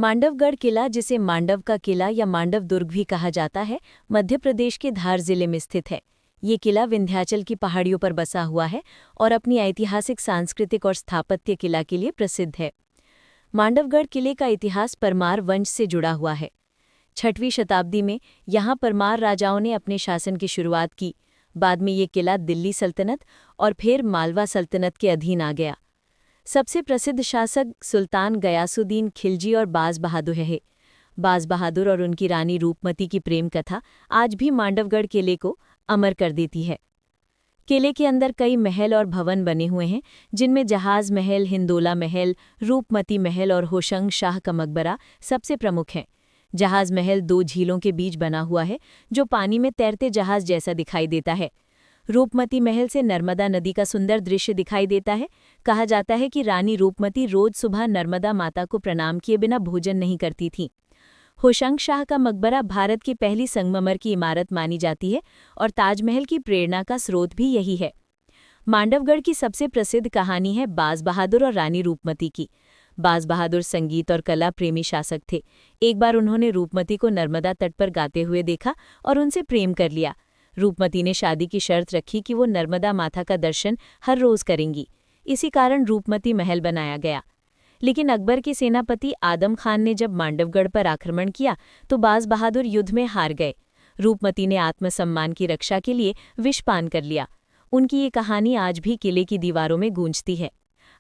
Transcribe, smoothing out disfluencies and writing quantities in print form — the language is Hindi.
मांडवगढ़ किला, जिसे मांडव का किला या मांडव दुर्ग भी कहा जाता है, मध्य प्रदेश के धार जिले में स्थित है। ये किला विंध्याचल की पहाड़ियों पर बसा हुआ है और अपनी ऐतिहासिक, सांस्कृतिक और स्थापत्य किला के लिए प्रसिद्ध है। मांडवगढ़ किले का इतिहास परमार वंश से जुड़ा हुआ है। 6वीं शताब्दी में यहाँ परमार राजाओं ने अपने शासन की शुरुआत की। बाद में ये किला दिल्ली सल्तनत और फिर मालवा सल्तनत के अधीन आ गया। सबसे प्रसिद्ध शासक सुल्तान गयासुद्दीन खिलजी और बाज बहादुर है। बाज बहादुर और उनकी रानी रूपमती की प्रेम कथा आज भी मांडवगढ़ किले को अमर कर देती है। किले के अंदर कई महल और भवन बने हुए हैं, जिनमें जहाज महल, हिंदोला महल, रूपमती महल और होशंग शाह का मकबरा सबसे प्रमुख हैं। जहाज महल 2 झीलों के बीच बना हुआ है, जो पानी में तैरते जहाज जैसा दिखाई देता है। रूपमती महल से नर्मदा नदी का सुंदर दृश्य दिखाई देता है। कहा जाता है कि रानी रूपमती रोज सुबह नर्मदा माता को प्रणाम किए बिना भोजन नहीं करती थीं। होशंग शाह का मकबरा भारत की पहली संगमरमर की इमारत मानी जाती है और ताजमहल की प्रेरणा का स्रोत भी यही है। मांडवगढ़ की सबसे प्रसिद्ध कहानी है बाज बहादुर और रानी रूपमती की। बाज बहादुर संगीत और कला प्रेमी शासक थे। एक बार उन्होंने रूपमती को नर्मदा तट पर गाते हुए देखा और उनसे प्रेम कर लिया। रूपमती ने शादी की शर्त रखी कि वो नर्मदा माता का दर्शन हर रोज करेंगी। इसी कारण रूपमती महल बनाया गया। लेकिन अकबर के सेनापति आदम खान ने जब मांडवगढ़ पर आक्रमण किया तो बाज बहादुर युद्ध में हार गए। रूपमती ने आत्मसम्मान की रक्षा के लिए विषपान कर लिया। उनकी ये कहानी आज भी किले की दीवारों में गूंजती है।